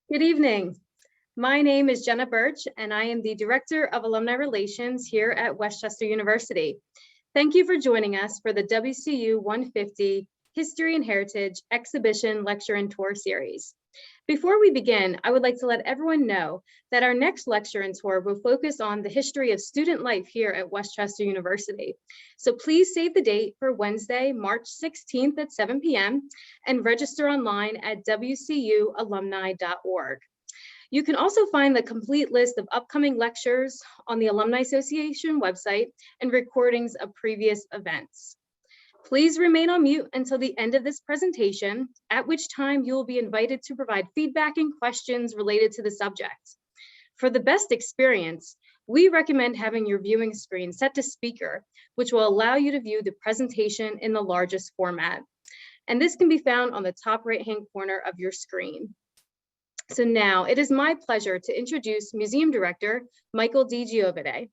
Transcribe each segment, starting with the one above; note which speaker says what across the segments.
Speaker 1: Good evening. My name is Jenna Birch, and I am the Director of Alumni Relations here at Westchester University. Thank you for joining us for the WCU 150 History and Heritage Exhibition, Lecture, and Tour Series. Before we begin, I would like to let everyone know that our next lecture and tour will focus on the history of student life here at Westchester University. So please save the date for Wednesday, March 16th at 7 p.m. and register online at wcualumni.org. You can also find the complete list of upcoming lectures on the Alumni Association website and recordings of previous events. Please remain on mute until the end of this presentation, at which time you will be invited to provide feedback and questions related to the subject. For the best experience, we recommend having your viewing screen set to speaker, which will allow you to view the presentation in the largest format. And this can be found on the top right-hand corner of your screen. So now it is my pleasure to introduce Museum Director, Michael D. Giovine.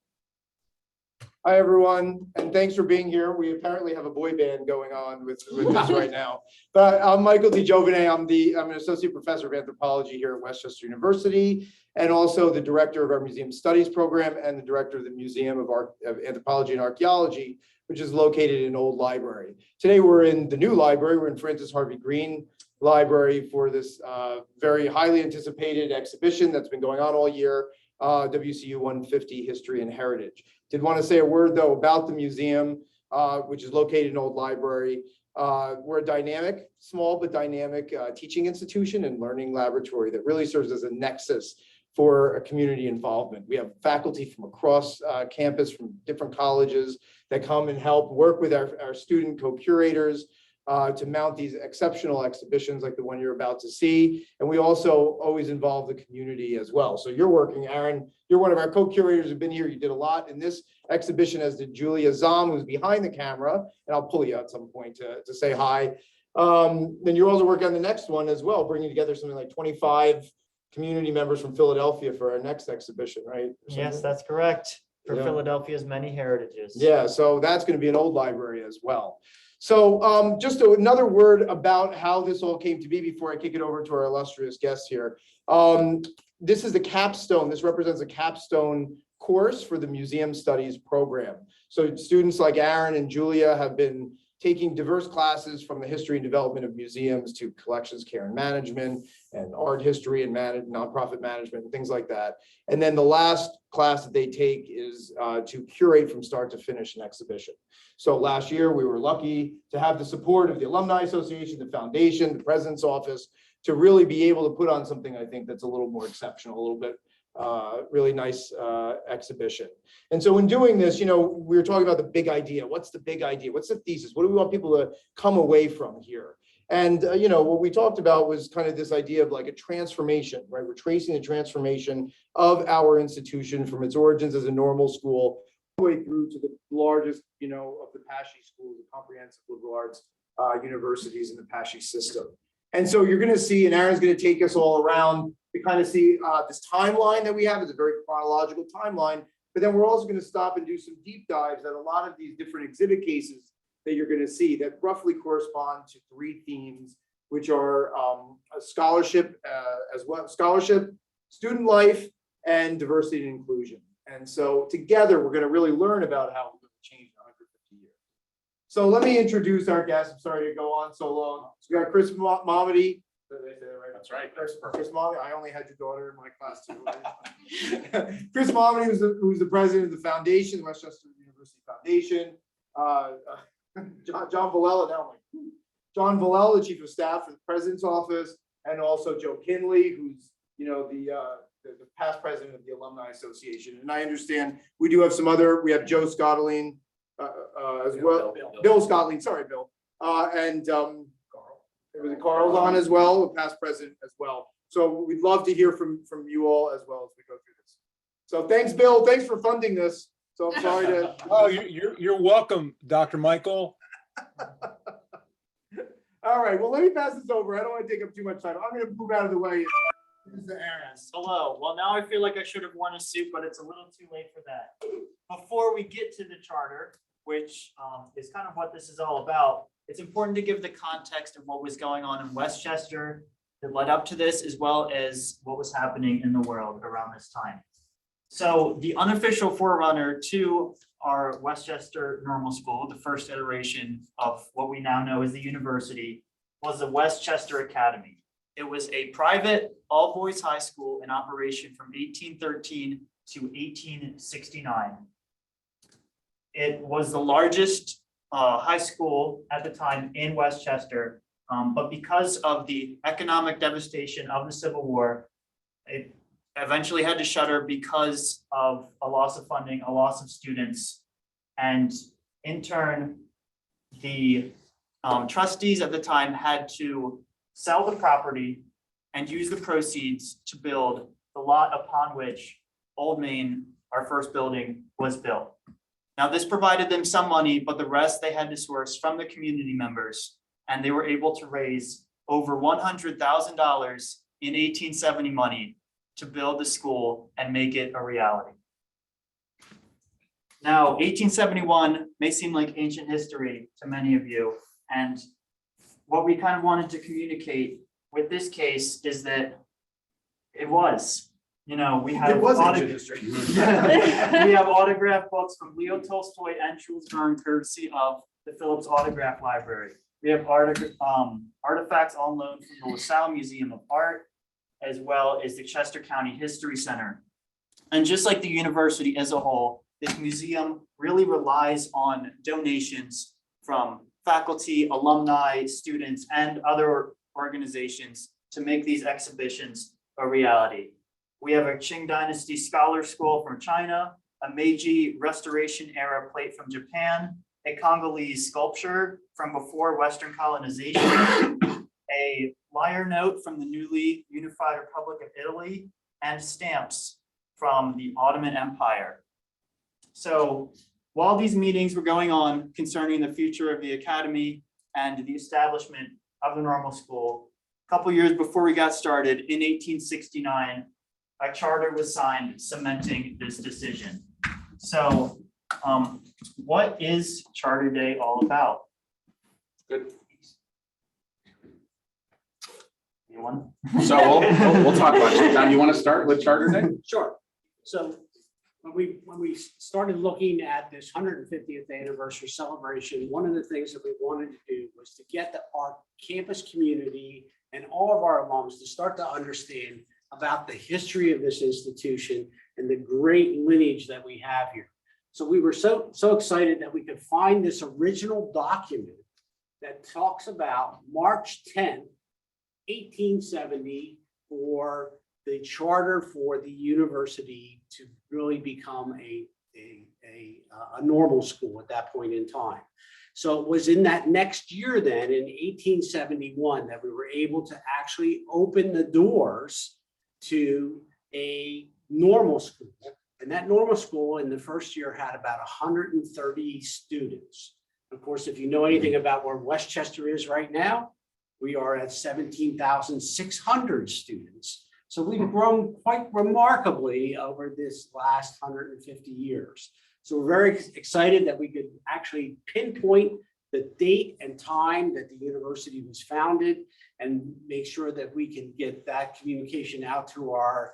Speaker 2: Hi, everyone, and thanks for being here. We apparently have a boy band going on with this right now. But I'm Michael D. Giovine. I'm an associate professor of anthropology here at Westchester University, and also the director of our Museum Studies program and the director of the Museum of Anthropology and Archaeology, which is located in Old Library. Today, we're in the new library. We're in Francis Harvey Green Library for this very highly anticipated exhibition that's been going on all year, WCU 150 History and Heritage. Did want to say a word though about the museum, which is located in Old Library. We're a dynamic, small but dynamic teaching institution and learning laboratory that really serves as a nexus for a community involvement. We have faculty from across campus, from different colleges that come and help work with our student co-curators to mount these exceptional exhibitions like the one you're about to see. And we also always involve the community as well. So you're working, Aaron, you're one of our co-curators who've been here. You did a lot in this exhibition, as did Julia Zom, who's behind the camera. And I'll pull you at some point to say hi. Then you're also working on the next one as well, bringing together something like 25 community members from Philadelphia for our next exhibition, right?
Speaker 3: Yes, that's correct. For Philadelphia's many heritages.
Speaker 2: Yeah, so that's going to be an Old Library as well. So just another word about how this all came to be before I kick it over to our illustrious guests here. This is the capstone. This represents a capstone course for the Museum Studies program. So students like Aaron and Julia have been taking diverse classes from the history and development of museums to collections care and management and art history and nonprofit management and things like that. And then the last class that they take is to curate from start to finish an exhibition. So last year we were lucky to have the support of the Alumni Association, the foundation, the president's office to really be able to put on something I think that's a little more exceptional, a little bit really nice exhibition. And so in doing this, we were talking about the big idea. What's the big idea? What's the thesis? What do we want people to come away from here? And, what we talked about was kind of this idea of like a transformation, right? We're tracing the transformation of our institution from its origins as a normal school all the way through to the largest, of the PASHE schools, the comprehensive liberal arts universities in the PASHE system. And so you're going to see, and Aaron's going to take us all around to kind of see this timeline that we have. Is a very chronological timeline, but then we're also going to stop and do some deep dives at a lot of these different exhibit cases that you're going to see that roughly correspond to three themes, which are scholarship as well, scholarship, student life, and diversity and inclusion. And so together, we're going to really learn about how we're going to change in 150 years. So let me introduce our guests. I'm sorry to go on so long. So we got Chris Mominey. Did they say that right?
Speaker 4: That's right.
Speaker 2: Chris Mominey. I only had your daughter in my class too. Chris Mominey, who's the president of the foundation, the Westchester University Foundation. John Villella, John Villella, the chief of staff for the president's office, and also Joe Kinley, who's the past president of the Alumni Association. And I understand we do have some other. We have Joe Scottling as well. Bill Scottling, sorry, Bill, and Carl's on as well, past president as well. So we'd love to hear from you all as well as we go through this. So thanks, Bill. Thanks for funding this. So I'm sorry to.
Speaker 4: Oh, you're welcome, Dr. Michael.
Speaker 2: All right. Well, let me pass this over. I don't want to take up too much time. I'm going to move out of the way.
Speaker 3: Hello. Well, now I feel like I should have worn a suit, but it's a little too late for that. Before we get to the charter, which is kind of what this is all about, it's important to give the context of what was going on in Westchester that led up to this, as well as what was happening in the world around this time. So the unofficial forerunner to our Westchester Normal School, the first iteration of what we now know as the university, was the Westchester Academy. It was a private all-boys high school in operation from 1813 to 1869. It was the largest high school at the time in Westchester, but because of the economic devastation of the Civil War, it eventually had to shutter because of a loss of funding, a loss of students, and in turn, the trustees at the time had to sell the property and use the proceeds to build the lot upon which Old Main, our first building, was built. Now, this provided them some money, but the rest they had to source from the community members, and they were able to raise over $100,000 in 1870 money to build the school and make it a reality. Now, 1871 may seem like ancient history to many of you, and what we kind of wanted to communicate with this case is that it was. You know, we have
Speaker 2: It was ancient history.
Speaker 3: we have autograph books from Leo Tolstoy and Jules Verne, courtesy of the Phillips Autograph Library. We have artifacts on loan from the LaSalle Museum of Art, as well as the Chester County History Center. And just like the university as a whole, this museum really relies on donations from faculty, alumni, students, and other organizations to make these exhibitions a reality. We have a Qing Dynasty Scholar School from China, a Meiji Restoration era plate from Japan, a Congolese sculpture from before Western colonization, a lyre note from the newly unified Republic of Italy, and stamps from the Ottoman Empire. So while these meetings were going on concerning the future of the academy and the establishment of the normal school, a couple years before we got started in 1869, a charter was signed cementing this decision. So what is Charter Day all about?
Speaker 5: Good.
Speaker 3: Anyone?
Speaker 5: So we'll talk about it. John, you want to start with Charter Day?
Speaker 6: Sure. So when we started looking at this 150th anniversary celebration, one of the things that we wanted to do was to get our campus community and all of our alums to start to understand about the history of this institution and the great lineage that we have here. So we were so excited that we could find this original document that talks about March 10th, 1870, for the charter for the university to really become a normal school at that point in time. So it was in that next year then, in 1871, that we were able to actually open the doors to a normal school. And that normal school in the first year had about 130 students. Of course, if you know anything about where Westchester is right now, we are at 17,600 students. So we've grown quite remarkably over this last 150 years. So we're very excited that we could actually pinpoint the date and time that the university was founded and make sure that we can get that communication out to our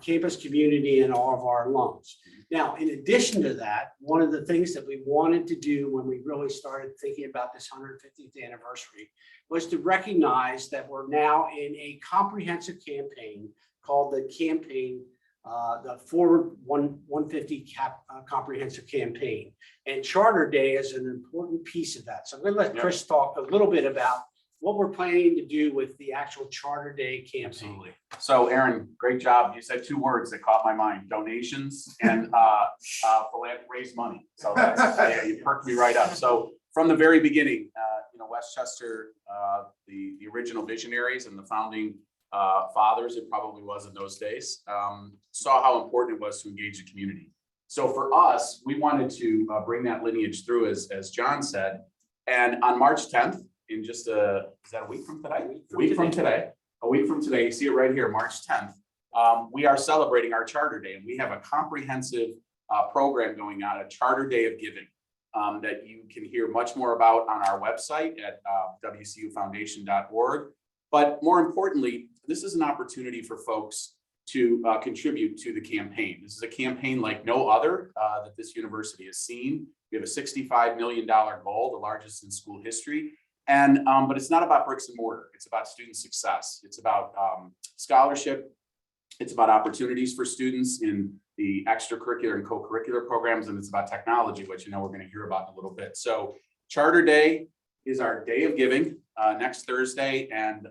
Speaker 6: campus community and all of our alums. Now, in addition to that, one of the things that we wanted to do when we really started thinking about this 150th anniversary was to recognize that we're now in a comprehensive campaign called the Forward 150 Comprehensive Campaign. And Charter Day is an important piece of that. So I'm going to let Chris talk a little bit about what we're planning to do with the actual Charter Day campaign.
Speaker 5: Absolutely. So Aaron, great job. You said two words that caught my mind: donations and raise money. So that's, you perked me right up. So from the very beginning, Westchester, the original visionaries and the founding fathers, it probably was in those days, saw how important it was to engage the community. So for us, we wanted to bring that lineage through, as John said. And on March 10th, in just is that a week from today? A week from today, you see it right here, March 10th. We are celebrating our Charter Day, and we have a comprehensive program going on, a Charter Day of Giving, that you can hear much more about on our website at WCUFoundation.org. But more importantly, this is an opportunity for folks to contribute to the campaign. This is a campaign like no other that this university has seen. We have a $65 million goal, the largest in school history. And but it's not about bricks and mortar. It's about student success. It's about scholarship. It's about opportunities for students in the extracurricular and co-curricular programs, and it's about technology, which we're going to hear about in a little bit. So Charter Day is our day of giving next Thursday, and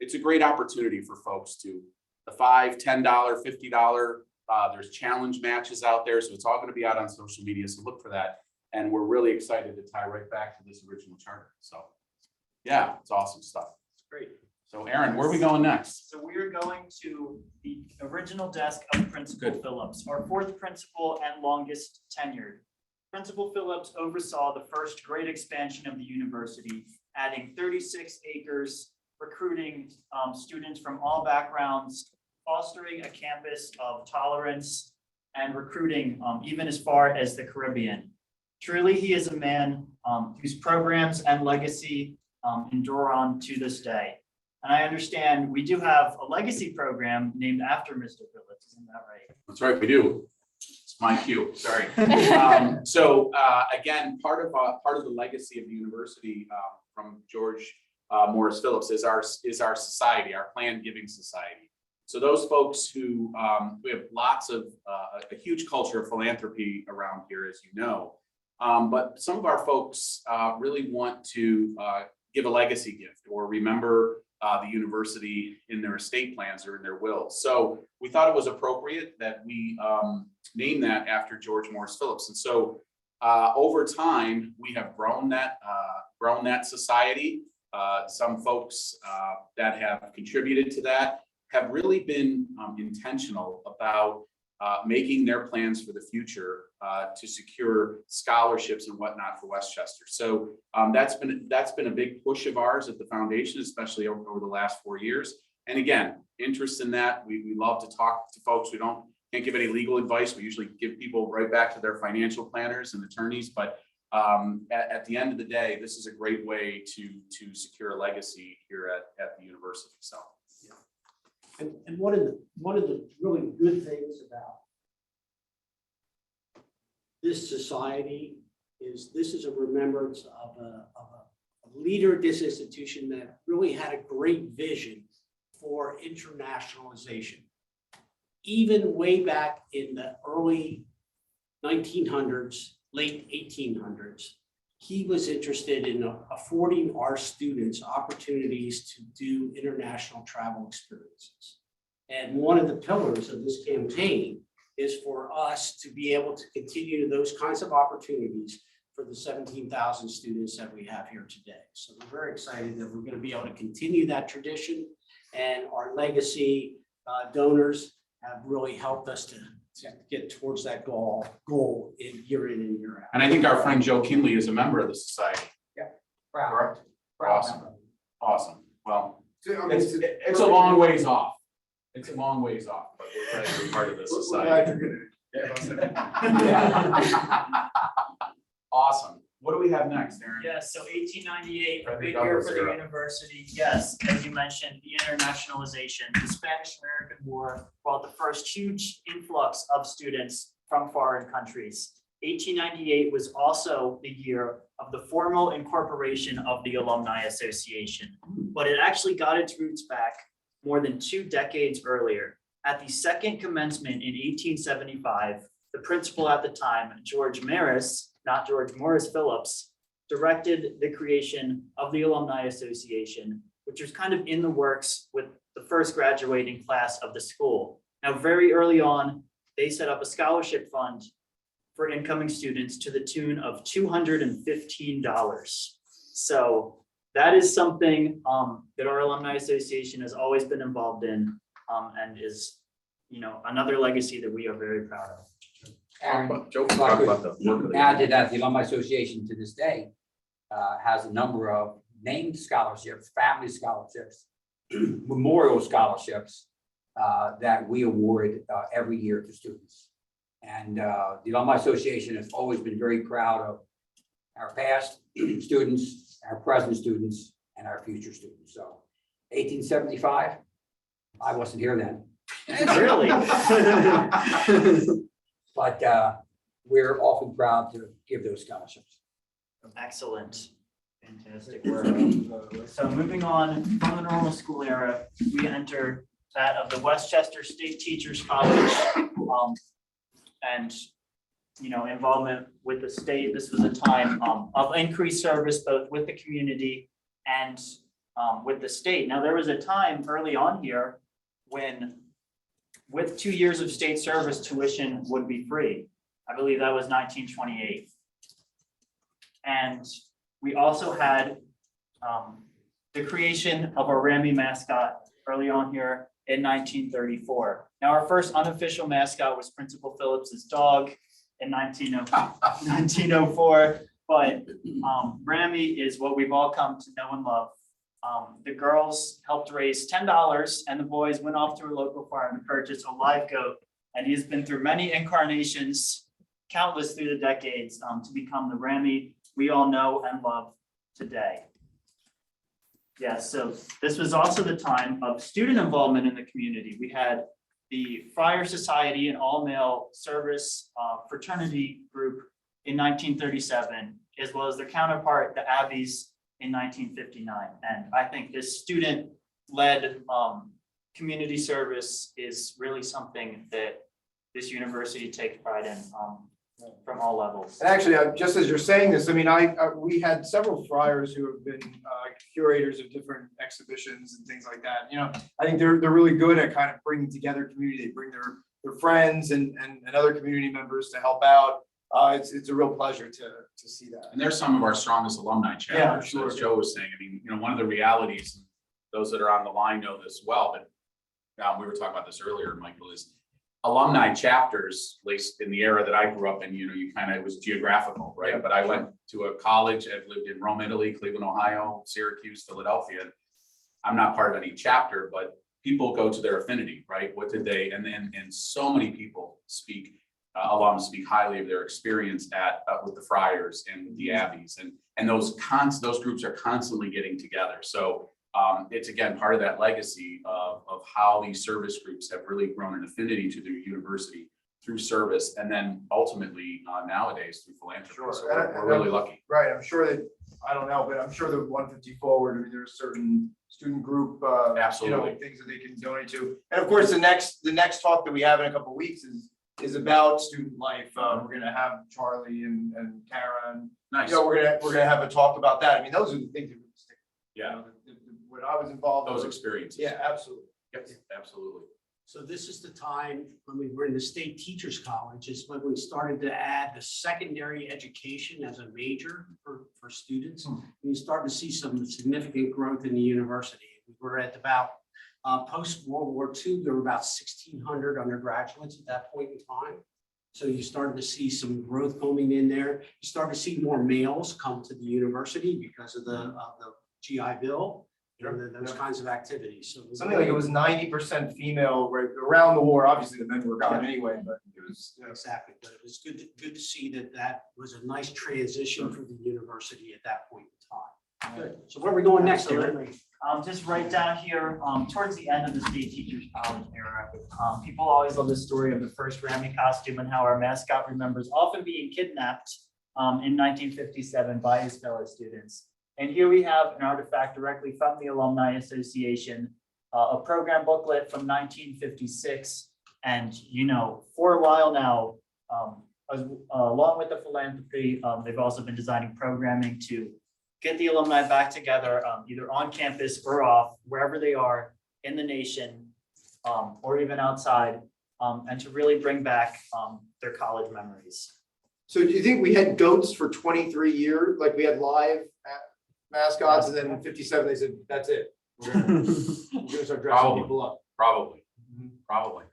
Speaker 5: it's a great opportunity for folks to the $5, $10, $50. There's challenge matches out there, so it's all going to be out on social media. So look for that, and we're really excited to tie right back to this original charter. So yeah, it's awesome stuff.
Speaker 3: Great.
Speaker 5: So Aaron, where are we going next?
Speaker 3: So we're going to the original desk of Principal Phillips, our fourth principal and longest tenured. Principal Phillips oversaw the first great expansion of the university, adding 36 acres, recruiting students from all backgrounds, fostering a campus of tolerance, and recruiting even as far as the Caribbean. Truly, he is a man whose programs and legacy endure on to this day. And I understand we do have a legacy program named after Mr. Phillips, isn't that right?
Speaker 5: That's right, we do. It's my cue, sorry. So again, part of the legacy of the university from George Morris Phillips is our society, our planned giving society. So those folks who we have lots of a huge culture of philanthropy around here, as you know. But some of our folks really want to give a legacy gift or remember the university in their estate plans or in their wills. So we thought it was appropriate that we name that after George Morris Phillips. And so over time, we have grown that society. Some folks that have contributed to that have really been intentional about making their plans for the future to secure scholarships and whatnot for Westchester. So that's been a big push of ours at the foundation, especially over the last 4 years. And again, interest in that, we love to talk to folks. We can't give any legal advice. We usually give people right back to their financial planners and attorneys. But at the end of the day, this is a great way to secure a legacy here at the university. So.
Speaker 6: And one of the really good things about this society is this is a remembrance of a leader at this institution that really had a great vision for internationalization. Even way back in the early 1900s, late 1800s, he was interested in affording our students opportunities to do international travel experiences. And one of the pillars of this campaign is for us to be able to continue those kinds of opportunities for the 17,000 students that we have here today. So we're very excited that we're going to be able to continue that tradition, and our legacy donors have really helped us to get towards that goal in and year out.
Speaker 5: And I think our friend Joe Kinley is a member of the society.
Speaker 6: Yeah.
Speaker 5: Correct? Awesome. Awesome. Well,
Speaker 2: I mean,
Speaker 5: it's a long ways off. It's a long ways off, but we're glad to be part of this society. Awesome. What do we have next, Aaron?
Speaker 3: Yes, so 1898,
Speaker 5: I
Speaker 3: a
Speaker 5: think
Speaker 3: big
Speaker 5: that
Speaker 3: year
Speaker 5: was
Speaker 3: for the
Speaker 5: zero.
Speaker 3: university. Yes, as you mentioned, the internationalization, the Spanish-American War brought the first huge influx of students from foreign countries. 1898 was also the year of the formal incorporation of the Alumni Association, but it actually got its roots back more than 2 decades earlier. At the second commencement in 1875, the principal at the time, George Morris, not George Morris Phillips, directed the creation of the Alumni Association, which was kind of in the works with the first graduating class of the school. Now, very early on, they set up a scholarship fund for incoming students to the tune of $215. So that is something that our Alumni Association has always been involved in, and is, another legacy that we are very proud of.
Speaker 5: Joe, talk about the work of the
Speaker 7: Add to that, the Alumni Association to this day has a number of named scholarships, family scholarships, memorial scholarships that we award every year to students. And the Alumni Association has always been very proud of our past students, our present students, and our future students. So 1875. I wasn't here then.
Speaker 3: Really?
Speaker 7: But we're often proud to give those scholarships.
Speaker 3: Excellent. Fantastic work. So moving on from the normal school era, we enter that of the Westchester State Teachers College. And, involvement with the state. This was a time of increased service, both with the community and with the state. Now, there was a time early on here when with 2 years of state service, tuition would be free. I believe that was 1928. And we also had the creation of our Rammy mascot early on here in 1934. Now, our first unofficial mascot was Principal Phillips's dog in 1904, but Rammy is what we've all come to know and love. The girls helped raise $10 and the boys went off to a local farm to purchase a live goat. And he's been through many incarnations, countless through the decades, to become the Rammy we all know and love today. Yes, so this was also the time of student involvement in the community. We had the Friar Society, an all-male service fraternity group in 1937, as well as their counterpart, the Abbeys, in 1959. And I think this student-led community service is really something that this university takes pride in from all levels.
Speaker 2: And actually, just as you're saying this, I mean, we had several friars who have been curators of different exhibitions and things like that. I think they're really good at kind of bringing together community. They bring their friends and other community members to help out. It's a real pleasure to see that.
Speaker 5: And they're some of our strongest alumni chapters.
Speaker 2: sure.
Speaker 5: As Joe was saying, I mean, one of the realities, and those that are on the line know this well, but we were talking about this earlier, Michael, is alumni chapters, at least in the era that I grew up in, you kind of, it was geographical, right? But I went to a college, I've lived in Rome, Italy, Cleveland, Ohio, Syracuse, Philadelphia. I'm not part of any chapter, but people go to their affinity, right? What did they, and so many people alums speak highly of their experience with the Friars and with the Abbeys, and those groups are constantly getting together. So it's again part of that legacy of how these service groups have really grown an affinity to the university through service, and then ultimately nowadays through philanthropy.
Speaker 2: Sure.
Speaker 5: So we're really lucky.
Speaker 2: Right, I'm sure that, I don't know, but I'm sure the 150 Forward, I mean, there's certain student group,
Speaker 5: Absolutely.
Speaker 2: things that they can donate to. And of course, the next talk that we have in a couple of weeks is about student life. We're gonna have Charlie and Kara, and
Speaker 5: Nice.
Speaker 2: we're gonna have a talk about that. I mean, those are the things that would stick.
Speaker 5: Yeah.
Speaker 2: When I was involved.
Speaker 5: Those experiences.
Speaker 2: Yeah, absolutely.
Speaker 5: Yep, absolutely.
Speaker 6: So this is the time when we were in the State Teachers College, is when we started to add the secondary education as a major for students. We started to see some significant growth in the university. We were at about, post-World War II, there were about 1,600 undergraduates at that point in time. So you started to see some growth coming in there. You started to see more males come to the university because of the GI Bill. Those kinds of activities. So
Speaker 2: Something like it was 90% female right around the war. Obviously, the men were gone anyway, but it was.
Speaker 6: Exactly, but it was good to see that was a nice transition for the university at that point in time. Good. So where are we going next, Aaron?
Speaker 3: Just right down here, towards the end of the State Teachers College era, people always love the story of the first Rammy costume and how our mascot remembers often being kidnapped in 1957 by his fellow students. And here we have an artifact directly from the Alumni Association, a program booklet from 1956. And, for a while now, along with the philanthropy, they've also been designing programming to get the alumni back together, either on campus or off, wherever they are in the nation, or even outside, and to really bring back their college memories.
Speaker 2: So do you think we had goats for 23 years? Like we had live mascots, and then in 57 they said, that's it. We're gonna start dressing people up.
Speaker 5: Probably.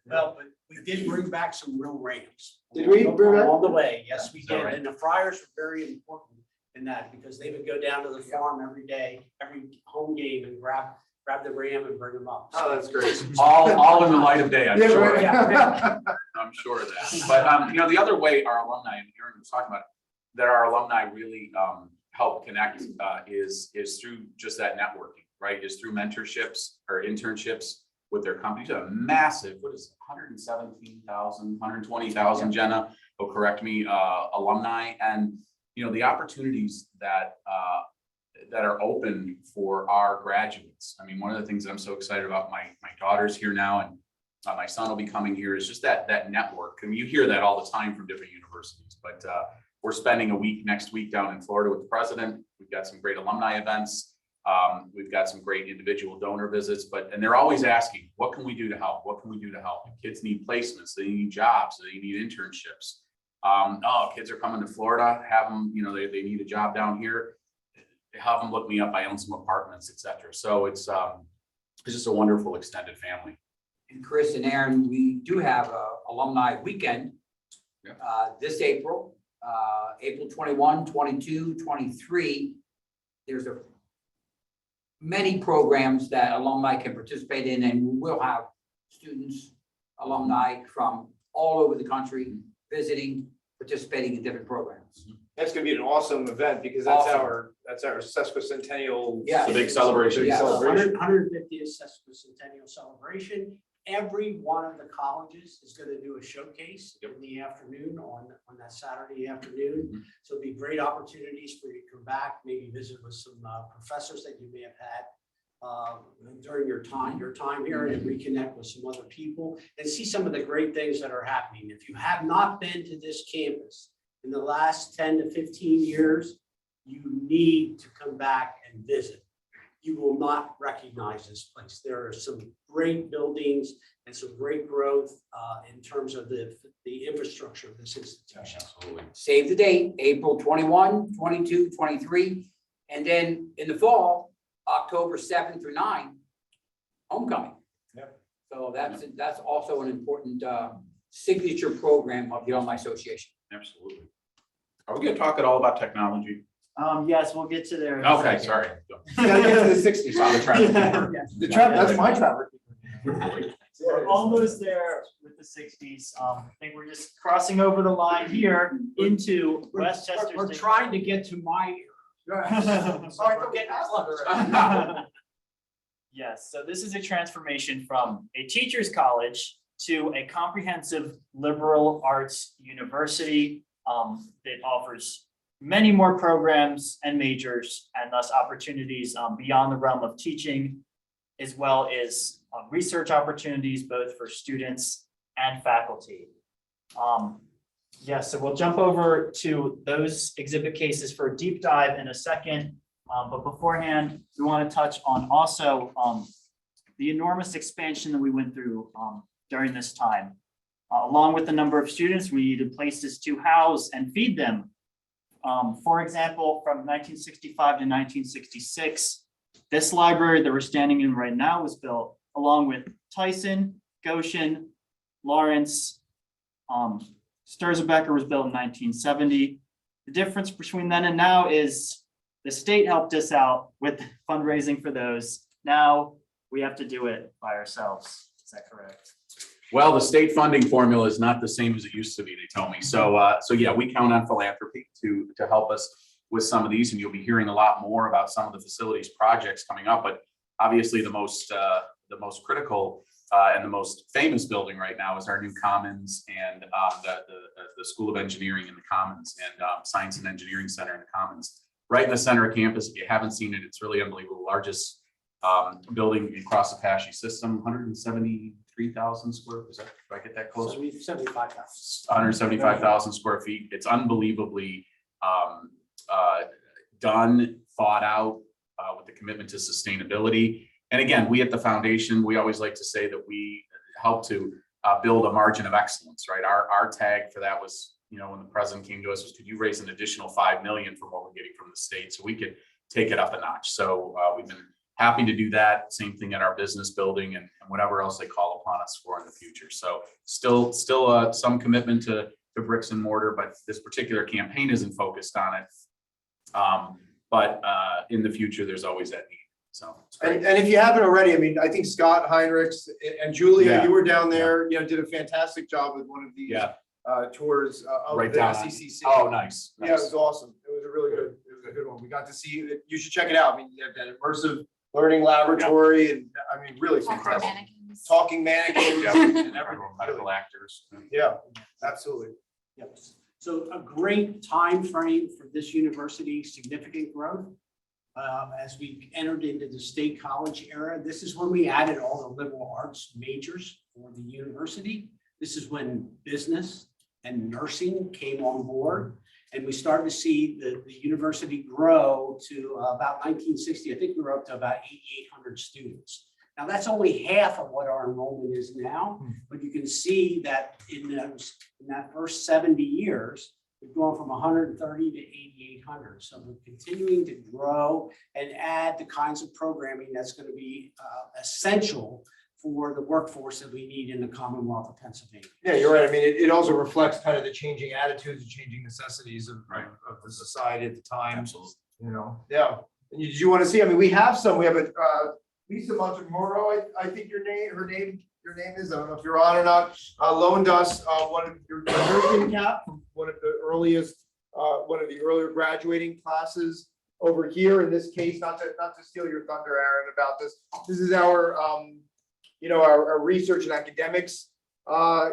Speaker 6: Well, but we did bring back some real rams.
Speaker 2: Did we bring back?
Speaker 6: All the way, yes, we
Speaker 5: Is that
Speaker 6: did.
Speaker 5: right?
Speaker 6: And the Friars were very important in that because they would go down to the farm every day, every home game, and grab the ram and bring them up.
Speaker 2: Oh, that's great.
Speaker 5: All in the light of day, I'm
Speaker 2: Yeah,
Speaker 5: sure.
Speaker 2: right.
Speaker 5: I'm sure of that. But the other way our alumni, and Aaron was talking about, that our alumni really help connect is through just that networking, right, is through mentorships or internships with their companies. A massive, what is it, 117,000, 120,000, Jenna, will correct me, alumni. And, you know, the opportunities that are open for our graduates. I mean, one of the things that I'm so excited about, my daughter's here now, and my son will be coming here, is just that network. I mean, you hear that all the time from different universities, but we're spending a week next week down in Florida with the president. We've got some great alumni events. We've got some great individual donor visits, and they're always asking, what can we do to help? What can we do to help? Kids need placements, they need jobs, they need internships. Oh, kids are coming to Florida, have them, you know, they need a job down here. Have them look me up. I own some apartments, etc. So it's just a wonderful extended family.
Speaker 7: And Chris and Aaron, we do have a alumni weekend
Speaker 5: Yeah.
Speaker 7: This April, April 21, 22, 23. There's many programs that alumni can participate in, and we will have students, alumni from all over the country visiting, participating in different programs.
Speaker 2: That's gonna be an awesome event because
Speaker 7: Awesome.
Speaker 2: that's our sesquicentennial.
Speaker 7: Yeah.
Speaker 5: It's a big celebration.
Speaker 2: Big
Speaker 7: Yeah.
Speaker 2: celebration.
Speaker 6: 150th sesquicentennial celebration. Every one of the colleges is going to do a showcase in the afternoon on that Saturday afternoon. So it'll be great opportunities for you to come back, maybe visit with some professors that you may have had during your time here, and reconnect with some other people and see some of the great things that are happening. If you have not been to this campus in the last 10 to 15 years, you need to come back and visit. You will not recognize this place. There are some great buildings and some great growth in terms of the infrastructure of this institution.
Speaker 5: Absolutely.
Speaker 7: Save the date, April 21, 22, 23. And then in the fall, October 7 through 9, homecoming.
Speaker 2: Yep.
Speaker 7: So that's also an important signature program of the Alumni Association.
Speaker 5: Absolutely. Are we going to talk at all about technology?
Speaker 3: Yes, we'll get to there. in a
Speaker 5: Okay,
Speaker 3: second.
Speaker 5: sorry.
Speaker 2: Gotta get to the 60s.
Speaker 5: On the track.
Speaker 2: That's my traffic.
Speaker 3: We're almost there with the 60s. I think we're just crossing over the line here into Westchester.
Speaker 6: We're
Speaker 3: State.
Speaker 6: trying to get to my
Speaker 3: Sorry
Speaker 6: for getting closer.
Speaker 3: Yes, so this is a transformation from a teacher's college to a comprehensive liberal arts university that offers many more programs and majors, and thus opportunities beyond the realm of teaching, as well as research opportunities both for students and faculty. Yes, so we'll jump over to those exhibit cases for a deep dive in a second. But beforehand, we want to touch on also the enormous expansion that we went through during this time. Along with the number of students, we needed places to house and feed them. For example, from 1965 to 1966, this library that we're standing in right now was built along with Tyson, Goshen, Lawrence. Sturzenbecker was built in 1970. The difference between then and now is the state helped us out with fundraising for those. Now we have to do it by ourselves. Is that correct?
Speaker 5: Well, the state funding formula is not the same as it used to be, they tell me. So yeah, we count on philanthropy to help us with some of these, and you'll be hearing a lot more about some of the facilities projects coming up. But obviously the most critical and the most famous building right now is our new Commons and the School of Engineering in the Commons and Science and Engineering Center in the Commons. Right in the center of campus. If you haven't seen it, it's really unbelievable. Largest building across the Apache system, 173,000 square. Is that, did I get that close?
Speaker 6: 75,000.
Speaker 5: 175,000 square feet. It's unbelievably done, thought out with the commitment to sustainability. And again, we at the foundation, we always like to say that we help to build a margin of excellence, right? Our tag for that was, you know, when the president came to us was, could you raise an additional 5 million from what we're getting from the state so we could take it up a notch. So we've been happy to do that. Same thing at our business building and whatever else they call upon us for in the future. So still some commitment to bricks and mortar, but this particular campaign isn't focused on it. But in the future, there's always that need. So it's great.
Speaker 2: And if you haven't already, I mean, I think Scott Heinrichs and Julia,
Speaker 5: Yeah.
Speaker 2: you were down there, you know, did a fantastic job with one of these
Speaker 5: Yeah.
Speaker 2: tours of
Speaker 5: Right
Speaker 2: the
Speaker 5: down on-
Speaker 2: SCCC.
Speaker 5: Oh, nice.
Speaker 2: Yeah, it was awesome. It was a really good, it was a good one. We got to see it. You should check it out. I mean, you have that immersive learning laboratory, and I mean, really fantastic. Talking mannequins.
Speaker 5: Yeah,
Speaker 2: and
Speaker 5: Medical
Speaker 2: everything.
Speaker 5: actors.
Speaker 2: Yeah, absolutely.
Speaker 6: Yep. So a great time frame for this university, significant growth. As we entered into the state college era, this is when we added all the liberal arts majors for the university. This is when business and nursing came on board. And we started to see the university grow to about 1960. I think we were up to about 8,800 students. Now, that's only half of what our enrollment is now, but you can see that in that first 70 years, we've gone from 130 to 8,800. So we're continuing to grow and add the kinds of programming that's going to be essential for the workforce that we need in the Commonwealth of Pennsylvania.
Speaker 2: Yeah, you're right. I mean, it also reflects kind of the changing attitudes and changing necessities of the society at the time.
Speaker 5: Absolutely.
Speaker 2: You know, yeah. And did you want to see? I mean, we have a Lisa Montemoro, I think her name is, I don't know if you're on or not, loaned us one of your nursing cap from one of the earlier graduating classes over here. In this case, not to steal your thunder, Aaron, about this. This is our our research and academics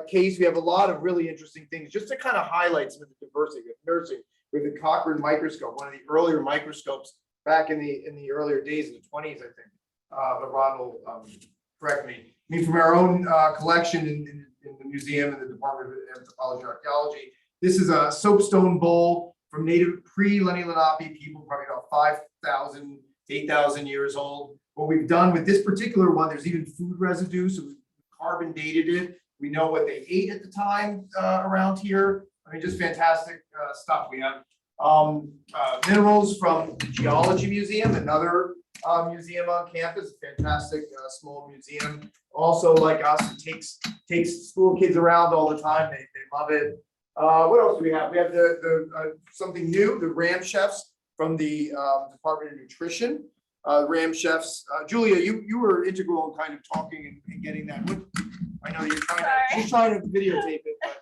Speaker 2: case. We have a lot of really interesting things just to kind of highlight some of the diversity of nursing with the Cochrane microscope, one of the earlier microscopes back in the earlier days in the 20s, I think. But Ron will correct me. I mean, from our own collection in the museum and the Department of Anthropology and Archaeology, this is a soapstone bowl from native pre-Lenni Lenape people, probably about 5,000, 8,000 years old. What we've done with this particular one, there's even food residue, so we've carbon dated it. We know what they ate at the time around here. I mean, just fantastic stuff. We have minerals from the Geology Museum, another museum on campus, a fantastic small museum. Also, like us, it takes school kids around all the time. They love it. What else do we have? We have the something new, the Ram Chefs from the Department of Nutrition. Ram Chefs. Julia, you were integral in kind of talking and getting that. I know you're she's trying to videotape it, but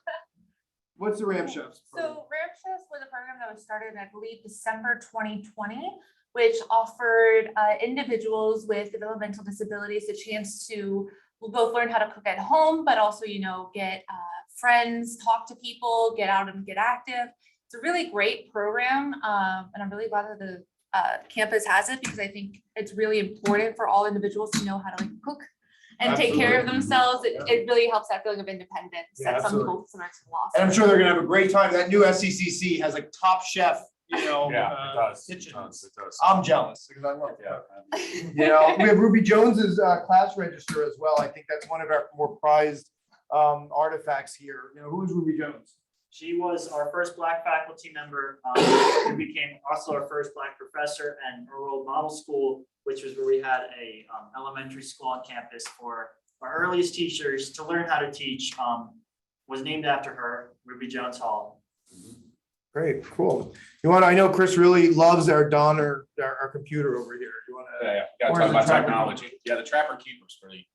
Speaker 2: what's the Ram Chefs?
Speaker 8: So Ram Chefs was a program that was started in, I believe, December 2020, which offered individuals with developmental disabilities a chance to both learn how to cook at home, but also, get friends, talk to people, get out and get active. It's a really great program, and I'm really glad that the campus has it, because I think it's really important for all individuals to know how to cook and take care of themselves. It really helps that feeling of independence that some people sometimes have lost.
Speaker 2: And I'm sure they're gonna have a great time. That new SCCC has like top chef,
Speaker 5: Yeah, it does.
Speaker 2: kitchens.
Speaker 5: It does.
Speaker 2: I'm jealous because I love
Speaker 5: Yeah.
Speaker 2: that. We have Ruby Jones's class register as well. I think that's one of our more prized artifacts here. Who is Ruby Jones?
Speaker 3: She was our first Black faculty member, who became also our first Black professor, and our old model school, which was where we had a elementary school on campus for our earliest teachers to learn how to teach, was named after her, Ruby Jones Hall.
Speaker 2: Great, cool. I know Chris really loves our our computer over here. You want to?
Speaker 5: Yeah, gotta talk about technology. Yeah, the Trapper Keepers really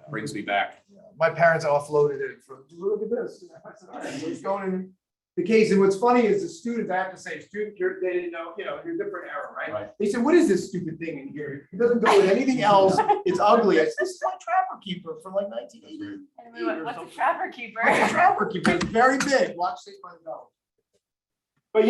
Speaker 5: brings me back.
Speaker 2: My parents offloaded it from, look at this. I said, all right, so it's going in the case. And what's funny is the students, I have to say, they didn't know, you're a different era, right? They said, what is this stupid thing in here? It doesn't go with anything else. It's ugly. I said, this is my Trapper Keeper from like 1980.
Speaker 8: And we went, what's a Trapper Keeper?
Speaker 2: What's a Trapper Keeper? It's very big. Watch Saved by the Bell. But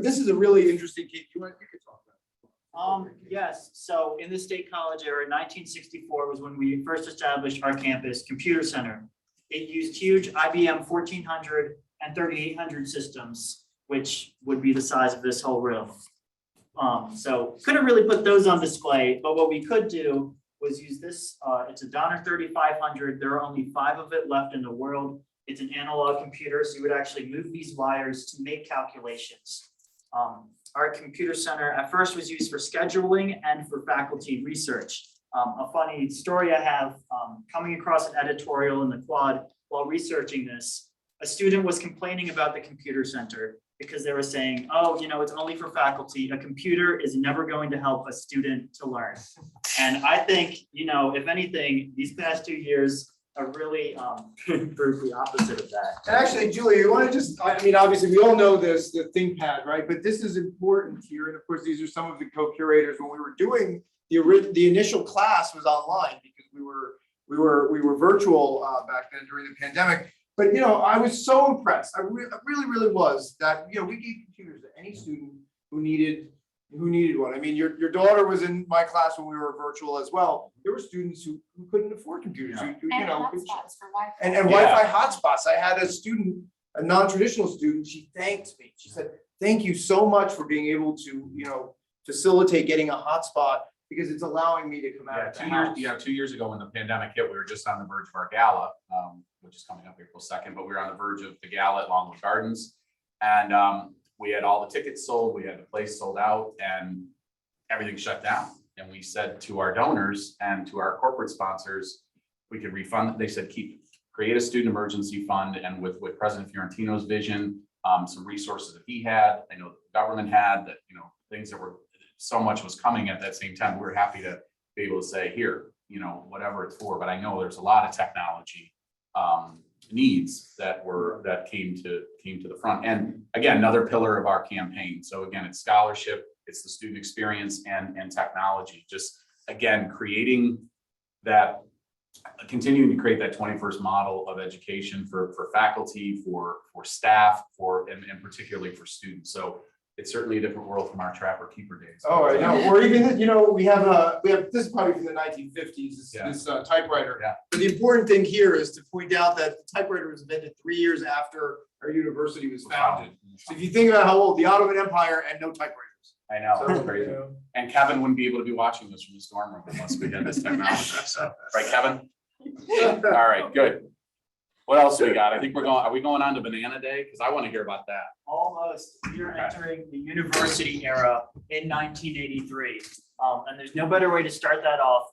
Speaker 2: this is a really interesting case. You could talk about it.
Speaker 3: Yes, so in the State College era, 1964 was when we first established our campus computer center. It used huge IBM 1400 and 3800 systems, which would be the size of this whole room. So couldn't really put those on display, but what we could do was use this. It's a Donner 3500. There are only 5 of it left in the world. It's an analog computer, so you would actually move these wires to make calculations. Our computer center at first was used for scheduling and for faculty research. A funny story I have, coming across an editorial in the Quad while researching this, a student was complaining about the computer center because they were saying, oh, it's only for faculty. A computer is never going to help a student to learn. And I think, if anything, these past 2 years are really proved the opposite of that.
Speaker 2: And actually, Julia, you want to obviously we all know this, the ThinkPad, right? But this is important here. And of course, these are some of the co-curators when we were doing the initial class was online because we were virtual back then during the pandemic. But you know, I was so impressed. I really was that, you know, we gave computers to any student who needed one. I mean, your daughter was in my class when we were virtual as well. There were students who couldn't afford computers,
Speaker 8: And
Speaker 2: you know,
Speaker 8: hotspots for Wi-Fi.
Speaker 2: and
Speaker 5: Yeah.
Speaker 2: Wi-Fi hotspots. I had a student, a non-traditional student, she thanked me. She said, thank you so much for being able to, you know, facilitate getting a hotspot because it's allowing me to come out
Speaker 5: Yeah,
Speaker 2: of the
Speaker 5: 2 years,
Speaker 2: house.
Speaker 5: 2 years ago when the pandemic hit, we were just on the verge of our gala, which is coming up April 2nd, but we were on the verge of the gala at Longwood Gardens. And we had all the tickets sold, we had the place sold out, and everything shut down. And we said to our donors and to our corporate sponsors, we could refund. They said, create a student emergency fund. And with President Fiorentino's vision, some resources that he had, I know the government had, that, you know, things that were, so much was coming at that same time. We were happy to be able to say, here, you know, whatever it's for. But I know there's a lot of technology needs that came to the front. And again, another pillar of our campaign. So again, it's scholarship, it's the student experience and technology. Just again, continuing to create that 21st model of education for faculty, for staff, and particularly for students. So it's certainly a different world from our trapper keeper days.
Speaker 2: Oh, I know. Or even, you know, we have this is probably from the 1950s,
Speaker 5: Yeah.
Speaker 2: this typewriter.
Speaker 5: Yeah.
Speaker 2: But the important thing here is to point out that the typewriter was invented 3 years after our university was founded. So if you think about how old the Ottoman Empire and no typewriters.
Speaker 5: I know,
Speaker 2: So,
Speaker 5: it's crazy.
Speaker 2: you know.
Speaker 5: And Kevin wouldn't be able to be watching this from his dorm room unless we had this technology. So, right, Kevin? All right, good. What else do we got? I think are we going on to Banana Day? Because I want to hear about that.
Speaker 3: Almost, we are entering the university era in 1983. And there's no better way to start that off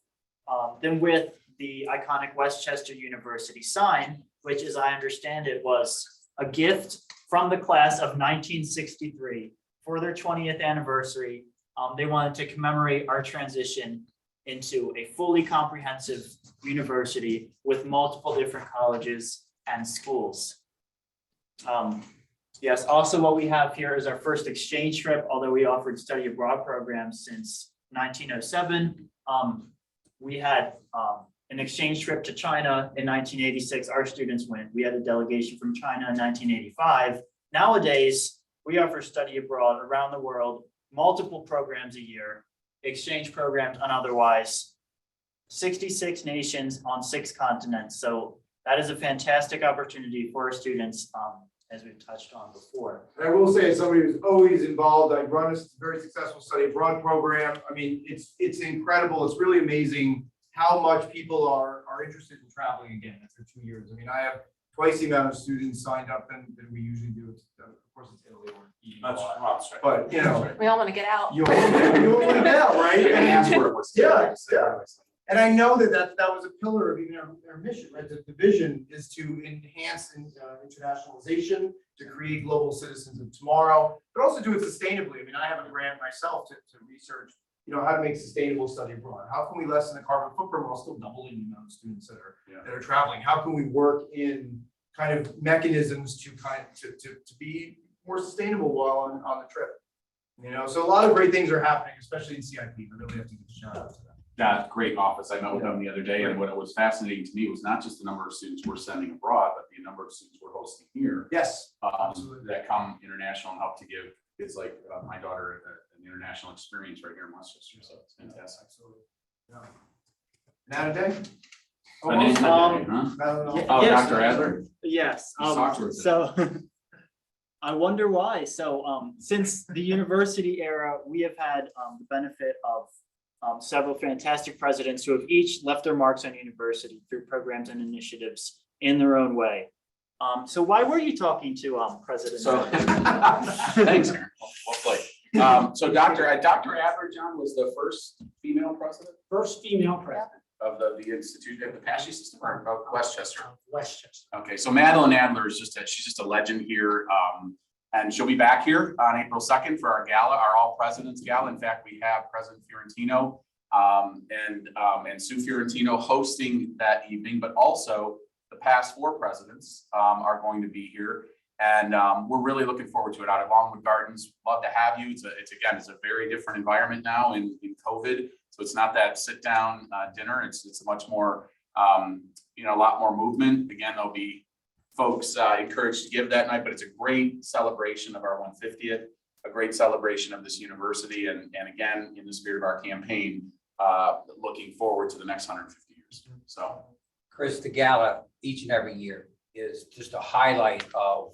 Speaker 3: than with the iconic Westchester University sign, which, as I understand it, was a gift from the class of 1963 for their 20th anniversary. They wanted to commemorate our transition into a fully comprehensive university with multiple different colleges and schools. Yes, also what we have here is our first exchange trip, although we offered study abroad programs since 1907. We had an exchange trip to China in 1986. Our students went. We had a delegation from China in 1985. Nowadays, we offer study abroad around the world, multiple programs a year, exchange programs and otherwise, 66 nations on 6 continents. So that is a fantastic opportunity for our students, as we've touched on before.
Speaker 2: And I will say, as somebody who's always involved, I run a very successful study abroad program. I mean, it's incredible. It's really amazing how much people are interested in traveling again after 2 years. I mean, I have twice the amount of students signed up than we usually do. Of course, it's Italy or EU.
Speaker 5: That's right.
Speaker 2: But, you know,
Speaker 8: We all want to get out.
Speaker 2: you want to get out, right?
Speaker 5: And that's where it was.
Speaker 2: Yeah, yeah. And I know that was a pillar of even our mission, right? The vision is to enhance internationalization, to create global citizens of tomorrow, but also do it sustainably. I mean, I have a grant myself to research, you know, how to make sustainable study abroad. How can we lessen the carbon footprint while still doubling the amount of students that are traveling? How can we work in kind of mechanisms to be more sustainable while on the trip? You know, so a lot of great things are happening, especially in CIP. I really have to give a shout out to that.
Speaker 5: Yeah, great office. I met with them the other day, and what was fascinating to me was not just the number of students we're sending abroad, but the number of students we're hosting here.
Speaker 2: Yes.
Speaker 5: That come international and help to give kids like my daughter an international experience right here in Westchester. So it's fantastic.
Speaker 2: Absolutely. Yeah. Banana Day?
Speaker 5: Banana Day, huh?
Speaker 2: Banana-
Speaker 5: Oh,
Speaker 3: Yes.
Speaker 5: Dr. Adler?
Speaker 3: Yes,
Speaker 5: Let's talk to her
Speaker 3: so I wonder why. So since the university era, we have had the benefit of several fantastic presidents who have each left their marks on university through programs and initiatives in their own way. So why were you talking to President?
Speaker 5: So, thanks, Aaron. Well played. So Dr. Adler, John, was the first female president
Speaker 6: First female president
Speaker 5: of the Institute of the Apache System or of Westchester.
Speaker 6: of Westchester.
Speaker 5: Okay, so Madeline Adler is she's just a legend here. And she'll be back here on April 2nd for our gala, our All Presidents Gala. In fact, we have President Fiorentino and Sue Fiorentino hosting that evening, but also the past 4 presidents are going to be here. And we're really looking forward to it out at Longwood Gardens. Love to have you. It's a very different environment now in COVID. So it's not that sit down dinner. It's a much more, you know, a lot more movement. Again, there'll be folks encouraged to give that night, but it's a great celebration of our 150th, a great celebration of this university. And again, in the spirit of our campaign, looking forward to the next 150 years. So,
Speaker 7: Chris, the gala each and every year is just a highlight of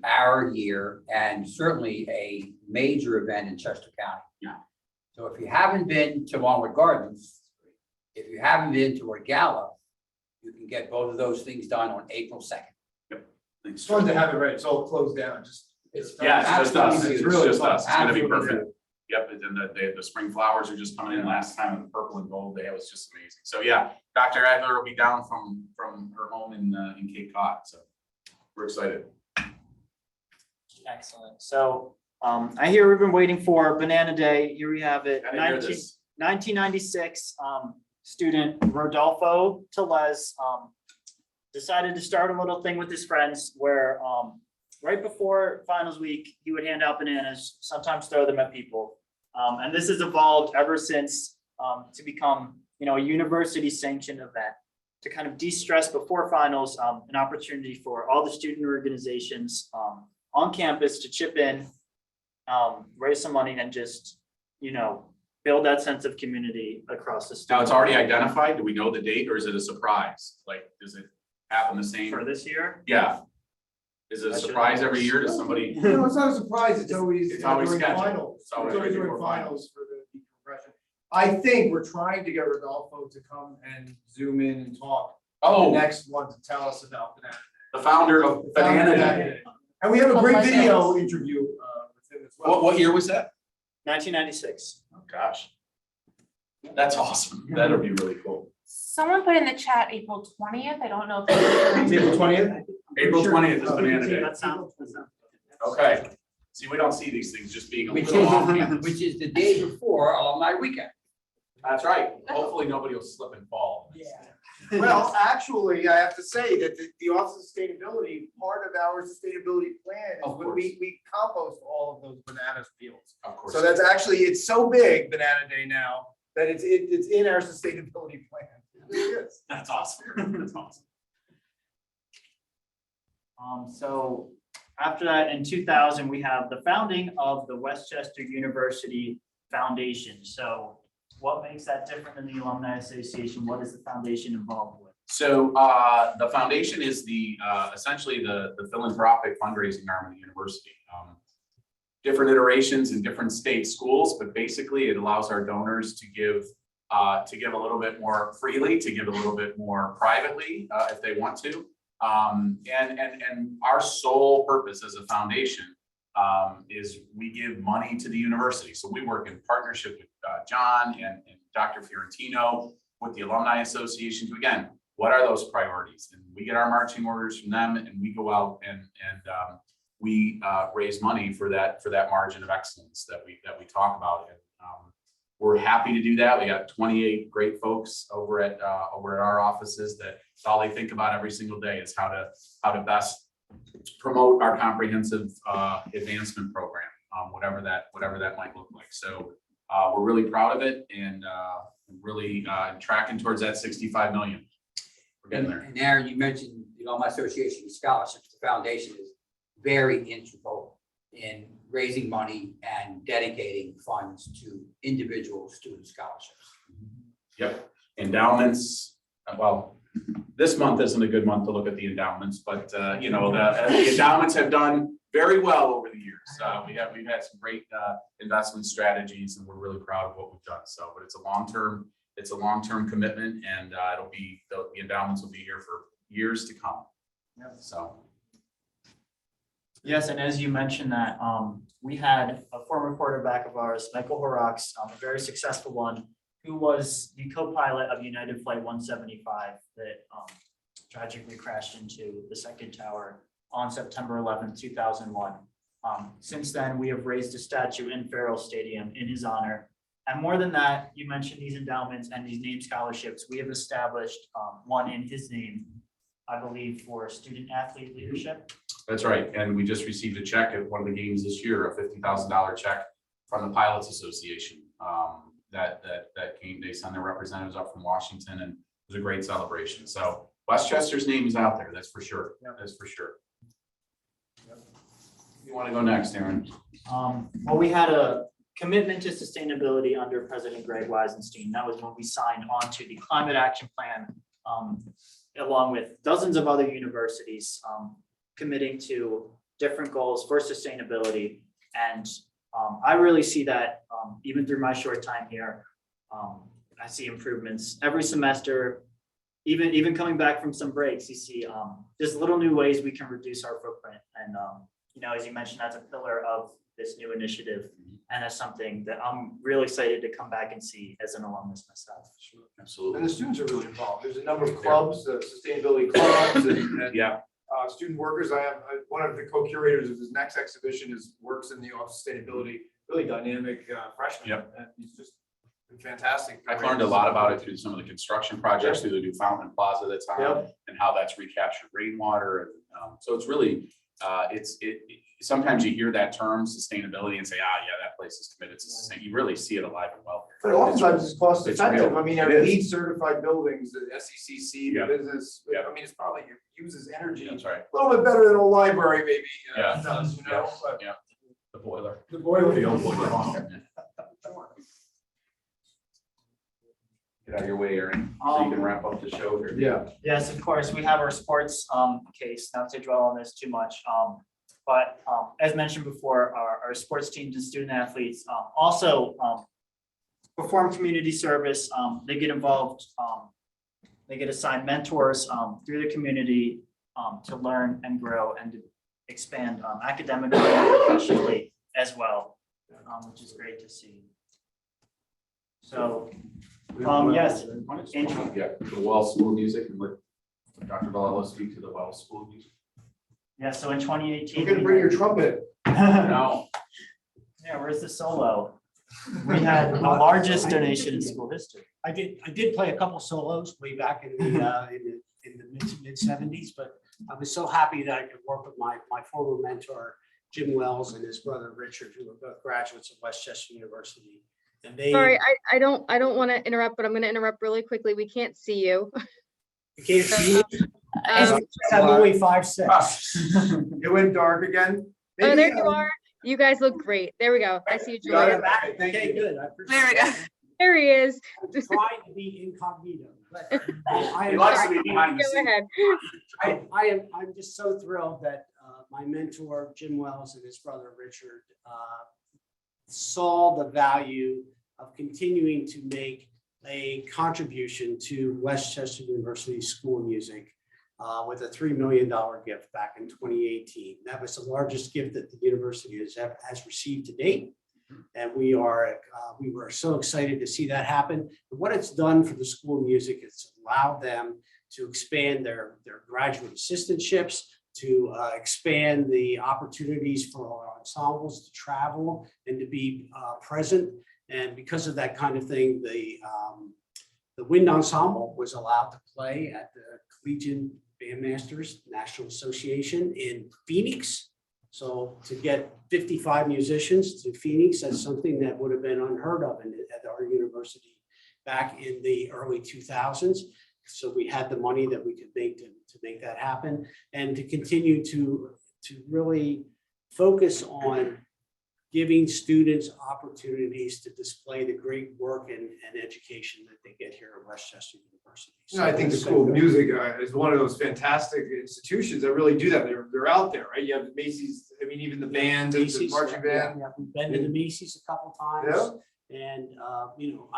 Speaker 7: our year and certainly a major event in Chester County.
Speaker 5: Yeah.
Speaker 7: So if you haven't been to Longwood Gardens, if you haven't been to a gala, you can get both of those things done on April 2nd.
Speaker 2: It's fun to have it right. It's all closed down.
Speaker 7: It's
Speaker 5: yeah, it's just us.
Speaker 7: absolutely
Speaker 5: It's
Speaker 2: really
Speaker 5: just
Speaker 2: fun.
Speaker 5: us. It's gonna be
Speaker 7: Absolutely.
Speaker 5: perfect. Yep, and then the spring flowers are just coming in last time in the purple and gold. It was just amazing. So yeah, Dr. Adler will be down from her home in Cape Cod. So we're excited.
Speaker 3: Excellent. So I hear we've been waiting for Banana Day. Here we have it.
Speaker 5: Gotta hear this.
Speaker 3: 1996, student Rodolfo Telez decided to start a little thing with his friends where right before finals week, he would hand out bananas, sometimes throw them at people. And this has evolved ever since to become, you know, a university sanctioned event to kind of de-stress before finals, an opportunity for all the student organizations on campus to chip in, raise some money and just, you know, build that sense of community across the state.
Speaker 5: Now it's already identified. Do we know the date or is it a surprise? Like, does it happen the same?
Speaker 3: For this year?
Speaker 5: Yeah. Is it a surprise every year? Does somebody?
Speaker 2: No, it's not a surprise. It's always during
Speaker 5: scheduled.
Speaker 2: finals.
Speaker 5: It's always
Speaker 2: during
Speaker 5: before
Speaker 2: finals for the decompression. I think we're trying to get Rodolfo to come and zoom in and talk. The
Speaker 5: Oh,
Speaker 2: next one to tell us about Banana Day.
Speaker 5: the founder of Banana Day.
Speaker 2: And we have a
Speaker 8: Oh
Speaker 2: great
Speaker 8: my
Speaker 2: video
Speaker 8: goodness.
Speaker 2: interview with him as well.
Speaker 5: What year was that?
Speaker 3: 1996.
Speaker 5: Oh, gosh. That's awesome. That'll be really cool.
Speaker 8: Someone put in the chat April 20th. I don't know if.
Speaker 2: It's April 20th?
Speaker 5: April 20th is Banana Day.
Speaker 3: That sounds.
Speaker 5: Okay. See, we don't see these things just being a
Speaker 7: Which
Speaker 5: little off
Speaker 7: is,
Speaker 5: campus.
Speaker 7: which is the day before alumni weekend.
Speaker 5: That's right. Hopefully nobody will slip and fall.
Speaker 2: Well, actually, I have to say that the Office of Sustainability, part of our sustainability plan is
Speaker 5: Of
Speaker 2: when
Speaker 5: course.
Speaker 2: we compost all of those banana fields.
Speaker 5: Of course.
Speaker 2: So that's actually, it's so big, Banana Day now, that it's in our sustainability plan. It really is.
Speaker 5: That's awesome. That's awesome.
Speaker 3: So after that, in 2000, we have the founding of the Westchester University Foundation. So what makes that different than the Alumni Association? What is the foundation involved with?
Speaker 5: So the foundation is the essentially the philanthropic fundraising arm of the university. Different iterations in different state schools, but basically it allows our donors to give a little bit more freely, to give a little bit more privately if they want to. And our sole purpose as a foundation is we give money to the university. So we work in partnership with John and Dr. Fiorentino with the Alumni Association to, again, what are those priorities? And we get our marching orders from them and we go out and we raise money for that margin of excellence that we talk about. And we're happy to do that. We got 28 great folks over at our offices that all they think about every single day is how to best promote our comprehensive advancement program, whatever that might look like. So we're really proud of it and really tracking towards that 65 million. We're getting there.
Speaker 7: And Aaron, you mentioned the Alumni Association scholarships. The foundation is very integral in raising money and dedicating funds to individual student scholarships.
Speaker 5: Yep, endowments, well, this month isn't a good month to look at the endowments, but you know, the endowments have done very well over the years. We've had some great investment strategies and we're really proud of what we've done. So, but it's a long-term commitment and the endowments will be here for years to come.
Speaker 3: Yep.
Speaker 5: So.
Speaker 3: Yes, and as you mentioned that, we had a former quarterback of ours, Michael Horrocks, a very successful one, who was the co-pilot of United Flight 175 that tragically crashed into the second tower on September 11th, 2001. Since then, we have raised a statue in Farrell Stadium in his honor. And more than that, you mentioned these endowments and these name scholarships. We have established one in his name, I believe, for student athlete leadership.
Speaker 5: That's right, and we just received a check at one of the games this year, a $50,000 check from the Pilots Association. that came, they sent their representatives up from Washington, and it was a great celebration. So Westchester's name is out there, that's for sure. That's for sure. You want to go next, Aaron?
Speaker 3: Well, we had a commitment to sustainability under President Greg Weisenstein. That was when we signed on to the Climate Action Plan, along with dozens of other universities, committing to different goals for sustainability. And I really see that even through my short time here, I see improvements every semester. Even coming back from some breaks, you see just little new ways we can reduce our footprint. And you know, as you mentioned, that's a pillar of this new initiative, and that's something that I'm really excited to come back and see as an alumnus myself.
Speaker 5: Sure, absolutely.
Speaker 2: And the students are really involved. There's a number of clubs, sustainability clubs, and
Speaker 5: Yeah.
Speaker 2: student workers. I have one of the co-curators of this next exhibition works in the office of sustainability, really dynamic freshman.
Speaker 5: Yep.
Speaker 2: And he's just been fantastic.
Speaker 5: I've learned a lot about it through some of the construction projects, through the new fountain plaza that's on,
Speaker 2: Yep.
Speaker 5: and how that's recaptured rainwater. And so it's really, sometimes you hear that term sustainability and say, yeah, that place is committed to sustain. You really see it alive and well.
Speaker 2: But oftentimes it's cost
Speaker 5: It's
Speaker 2: effective.
Speaker 5: real.
Speaker 2: I mean,
Speaker 5: It
Speaker 2: our
Speaker 5: is.
Speaker 2: LEED certified buildings, the SECC, the
Speaker 5: Yeah.
Speaker 2: business,
Speaker 5: Yeah.
Speaker 2: I mean, it's probably, it uses energy
Speaker 5: That's right.
Speaker 2: a little bit better than a library maybe
Speaker 5: Yeah.
Speaker 2: does, you know? But
Speaker 5: Yeah. The boiler.
Speaker 2: the boiler.
Speaker 5: The old boiler. Get out of your way, Aaron, so you can wrap up the show here.
Speaker 2: Yeah.
Speaker 3: Yes, of course, we have our sports case, not to dwell on this too much. But as mentioned before, our sports teams and student athletes also perform community service. They get involved, they get assigned mentors through the community to learn and grow and to expand academically and professionally as well, which is great to see. So, yes.
Speaker 5: Yeah, the Wells School of Music, and let Dr. Villella speak to the Wells School of Music.
Speaker 3: Yeah, so in 2018.
Speaker 2: You're gonna bring your trumpet.
Speaker 5: No.
Speaker 3: Yeah, where's the solo? We had the largest donation in school history.
Speaker 6: I did play a couple solos way back in the mid 70s, but I was so happy that I could work with my former mentor, Jim Wells, and his brother Richard, who were both graduates of Westchester University. And they
Speaker 1: Sorry, I don't want to interrupt, but I'm going to interrupt really quickly. We can't see you.
Speaker 6: You can't see me.
Speaker 1: Um,
Speaker 6: I'm only 5'6".
Speaker 2: It went dark again.
Speaker 1: Oh,
Speaker 2: Maybe,
Speaker 1: there you are. You guys look great. There we go. I see you,
Speaker 2: Got
Speaker 1: Julia.
Speaker 2: it. Thank
Speaker 6: Okay,
Speaker 2: you.
Speaker 6: good. I appreciate
Speaker 8: There we go.
Speaker 6: that.
Speaker 1: There he is.
Speaker 6: I'm trying to be incognito. But
Speaker 5: He likes to be behind the
Speaker 1: Go
Speaker 5: scenes.
Speaker 1: ahead.
Speaker 6: I'm just so thrilled that my mentor, Jim Wells, and his brother Richard saw the value of continuing to make a contribution to Westchester University School of Music with a $3 million gift back in 2018. That was the largest gift that the university has received to date. And we were so excited to see that happen. And what it's done for the School of Music, it's allowed them to expand their graduate assistantships, to expand the opportunities for our ensembles to travel and to be present. And because of that kind of thing, the wind ensemble was allowed to play at the Collegiate Bandmasters National Association in Phoenix. So to get 55 musicians to Phoenix, that's something that would have been unheard of at our university back in the early 2000s. So we had the money that we could make to make that happen, and to continue to really focus on giving students opportunities to display the great work and education that they get here at Westchester University.
Speaker 2: You know, I think the School of Music is one of those fantastic institutions that really do that. They're out there, right? You have the Macy's, I mean, even the band, the
Speaker 6: Macy's,
Speaker 2: marching band.
Speaker 6: yeah, we've been to the Macy's a couple times. And, you know,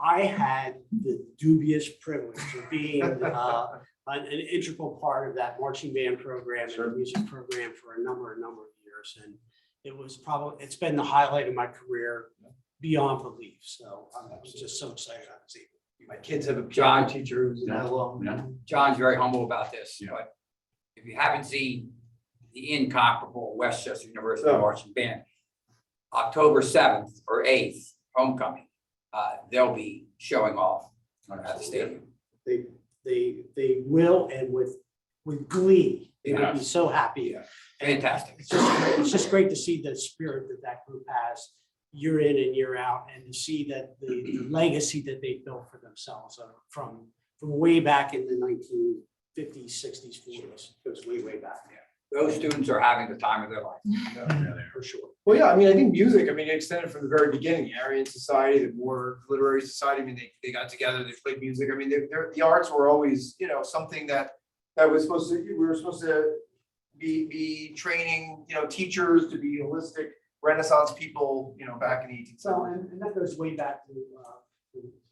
Speaker 6: I had the dubious privilege of being an integral part of that marching band program and the music program for a number of years. And it's been the highlight of my career beyond belief. So I was just so excited I was able.
Speaker 2: My kids have a
Speaker 7: John-
Speaker 2: piano teacher who's an alum.
Speaker 5: Yeah.
Speaker 7: John's very humble about this,
Speaker 5: Yeah.
Speaker 7: but if you haven't seen the incomparable Westchester University
Speaker 2: No.
Speaker 7: Marching Band, October 7th or 8th, homecoming, they'll be showing off at the stadium.
Speaker 6: They will, and with glee, they will be
Speaker 5: Yes.
Speaker 6: so happy.
Speaker 7: Fantastic.
Speaker 6: It's just great to see the spirit that group has. year in and year out, and to see that the legacy that they built for themselves from way back in the 1950s, 60s, 40s, goes way back.
Speaker 7: Those students are having the time of their life.
Speaker 6: For sure.
Speaker 2: Well, yeah, I mean, I think music, I mean, it extended from the very beginning, the Aryan Society, the Moore Literary Society, I mean, they got together, they played music, I mean, the arts were always, you know, something that was supposed to, we were supposed to be training, you know, teachers to be holistic Renaissance people, you know, back in the 18th
Speaker 6: So,
Speaker 2: century.
Speaker 6: and that goes way back to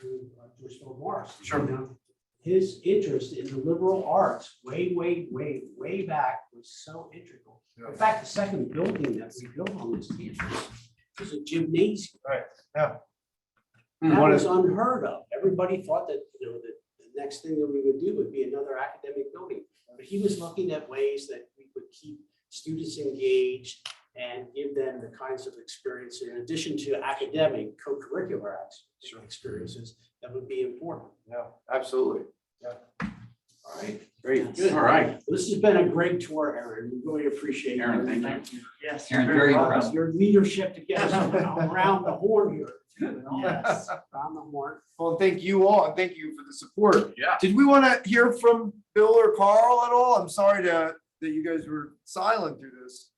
Speaker 6: George Philip Morris.
Speaker 2: Sure.
Speaker 6: You know, his interest in the liberal arts way back was so integral.
Speaker 2: Yeah.
Speaker 6: In fact, the second building that we built on this campus was a gymnasium.
Speaker 2: Right, yeah.
Speaker 6: That
Speaker 2: One
Speaker 6: was
Speaker 2: is-
Speaker 6: unheard of. Everybody thought that, you know, that the next thing that we would do would be another academic building. But he was looking at ways that we could keep students engaged and give them the kinds of experience in addition to academic co-curricular experiences that would be important.
Speaker 2: Yeah, absolutely.
Speaker 6: All right.
Speaker 2: Great.
Speaker 6: Good.
Speaker 5: All right.
Speaker 6: This has been a great tour, Aaron. We really appreciate
Speaker 5: Aaron,
Speaker 6: it.
Speaker 5: thank you.
Speaker 3: Yes.
Speaker 7: Aaron,
Speaker 3: you're
Speaker 7: very
Speaker 3: welcome.
Speaker 7: impressive.
Speaker 6: Your leadership to get us around the horn here.
Speaker 3: Yes.
Speaker 6: Around the horn.
Speaker 2: Well, thank you all, and thank you for the support.
Speaker 5: Yeah.
Speaker 2: Did we want to hear from Bill or Carl at all? I'm sorry that you guys were silent through this.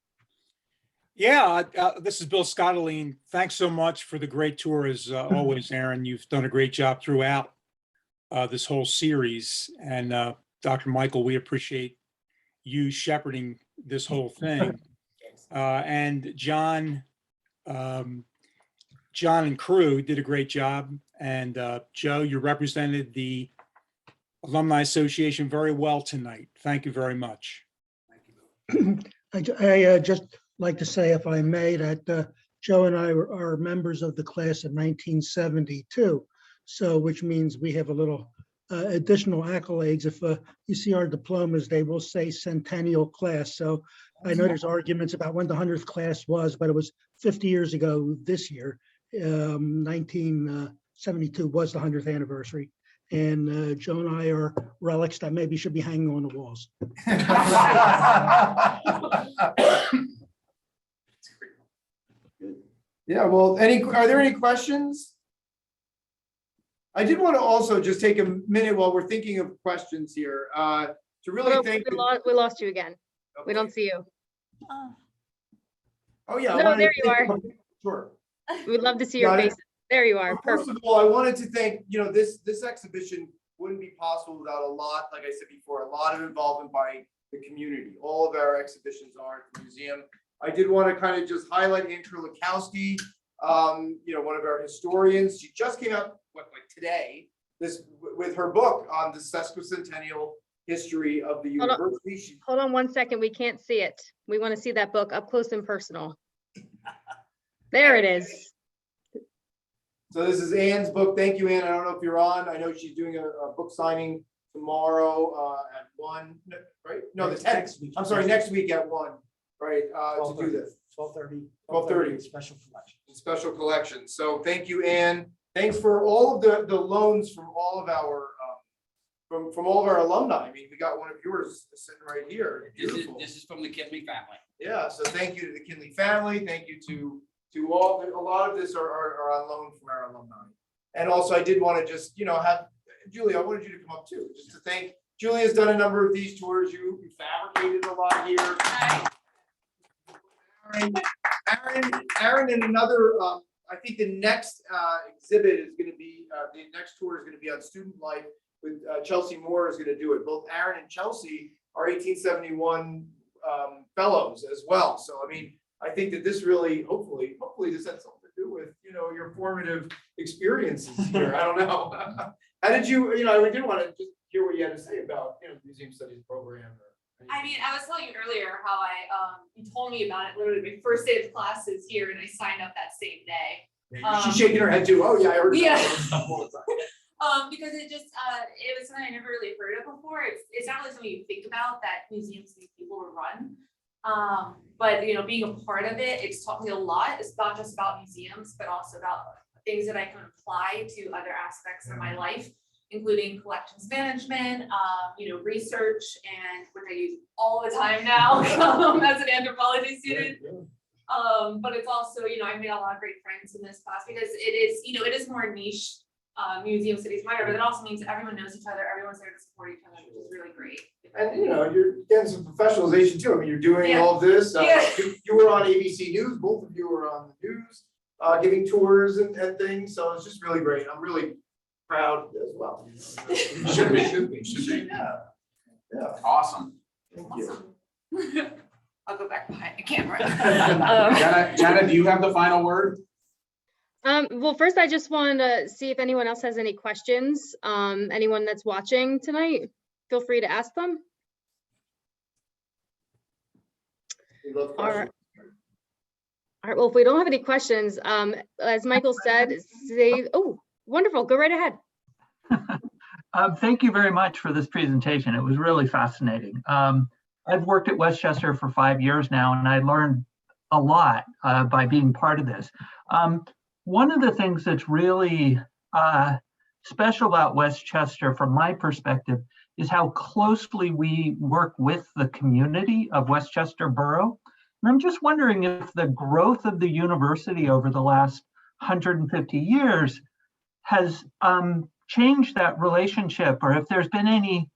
Speaker 4: Yeah, this is Bill Scottoline. Thanks so much for the great tour as always, Aaron. You've done a great job throughout this whole series. And Dr. Michael, we appreciate you shepherding this whole thing. And John and crew did a great job. And Joe, you represented the Alumni Association very well tonight. Thank you very much.
Speaker 9: I just like to say, if I may, that Joe and I are members of the class of 1972. So, which means we have a little additional accolades. If you see our diplomas, they will say centennial class. So I know there's arguments about when the 100th class was, but it was 50 years ago this year. 1972 was the 100th anniversary. And Joe and I are relics that maybe should be hanging on the walls.
Speaker 2: Yeah, well, are there any questions? I did want to also just take a minute while we're thinking of questions here, to really
Speaker 1: Oh,
Speaker 2: thank.
Speaker 1: we lost you again. We don't see you.
Speaker 2: Oh, yeah. I
Speaker 1: No,
Speaker 2: wanted
Speaker 1: there
Speaker 2: to
Speaker 1: you
Speaker 2: thank-
Speaker 1: are.
Speaker 2: Sure.
Speaker 1: We'd love to see your
Speaker 2: Got it.
Speaker 1: faces. There you are.
Speaker 2: Well, first
Speaker 1: Perfect.
Speaker 2: of all, I wanted to thank, you know, this exhibition wouldn't be possible without a lot, like I said before, a lot of involvement by the community. All of our exhibitions are at the museum. I did want to kind of just highlight Andrew Lukowski, you know, one of our historians. She just came out, like today, with her book on the sesquicentennial history of the
Speaker 1: Hold on.
Speaker 2: university.
Speaker 1: Hold on 1 second. We can't see it. We want to see that book up close and personal. There it is.
Speaker 2: So this is Ann's book. Thank you, Ann. I don't know if you're on. I know she's doing a book signing tomorrow at 1, right? No, the 10th. I'm sorry, next week at 1, right? To do this.
Speaker 6: 12:30.
Speaker 2: 12:30.
Speaker 6: Special collection.
Speaker 2: Special collection. So thank you, Ann. Thanks for all of the loans from all of our from all of our alumni. I mean, we got one of yours sitting right here. Beautiful.
Speaker 7: This is from the Kinley family.
Speaker 2: Yeah, so thank you to the Kinley family. Thank you to all, a lot of this are on loan from our alumni. And also I did want to just, you know, have Julie, I wanted you to come up too, just to thank, Julie has done a number of these tours. You fabricated a lot here. Aaron and another, I think the next exhibit is going to be, the next tour is going to be on student life with Chelsea Moore is going to do it. Both Aaron and Chelsea are 1871 fellows as well. So, I mean, I think that this really, hopefully this had something to do with, you know, your formative experiences here. I don't know. How did you, you know, I did want to just hear what you had to say about, you know, the museum studies program.
Speaker 10: I mean, I was telling you earlier how you told me about it literally my first day of classes here and I signed up that same day.
Speaker 2: She's shaking her head too. Oh, yeah, I heard.
Speaker 10: Yeah.
Speaker 2: All the time.
Speaker 10: Because it just, it was something I never really heard of before. It's not really something you think about that museums need people to run. But you know, being a part of it, it's taught me a lot. It's not just about museums, but also about things that I can apply to other aspects of my life, including collections management, you know, research, and which I use all the time now as an anthropology student. But it's also, I made a lot of great friends in this class because it is more niche, museum cities minor, but it also means everyone knows each other, everyone's there to support each other, which is really great.
Speaker 2: And you're getting some professionalization too. I mean, you're doing
Speaker 10: Yeah.
Speaker 2: all of this.
Speaker 10: Yeah.
Speaker 2: You were on ABC News, both of you were on the news, giving tours and things. So it's just really great. I'm really proud as well.
Speaker 5: Should be.
Speaker 2: Yeah. Yeah.
Speaker 5: Awesome.
Speaker 2: Thank you.
Speaker 10: Awesome. I'll go back behind the camera.
Speaker 5: Jenna, do you have the final word?
Speaker 1: Well, first, I just wanted to see if anyone else has any questions. Anyone that's watching tonight, feel free to ask them.
Speaker 2: We love
Speaker 1: All right.
Speaker 2: questions.
Speaker 1: All right, well, if we don't have any questions, as Michael said, oh, wonderful, go right ahead.
Speaker 11: Thank you very much for this presentation. It was really fascinating. I've worked at Westchester for 5 years now, and I learned a lot by being part of this. One of the things that's really special about Westchester, from my perspective, is how closely we work with the community of Westchester Borough. And I'm just wondering if the growth of the university over the last 150 years has changed that relationship, or if there's been any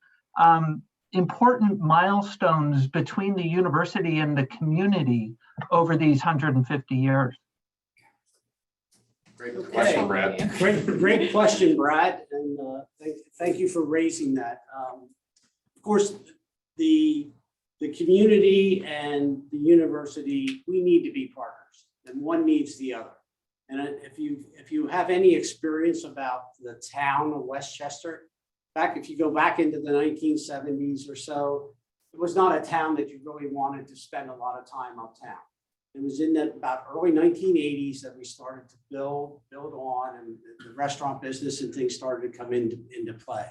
Speaker 11: important milestones between the university and the community over these 150 years.
Speaker 5: Great
Speaker 6: Okay.
Speaker 5: question, Brad.
Speaker 6: Great question, Brad, and thank you for raising that. Of course, the community and the university, we need to be partners, and one needs the other. And if you have any experience about the town of Westchester, if you go back into the 1970s or so, it was not a town that you really wanted to spend a lot of time uptown. It was in that about early 1980s that we started to build on, and the restaurant business and things started to come into play.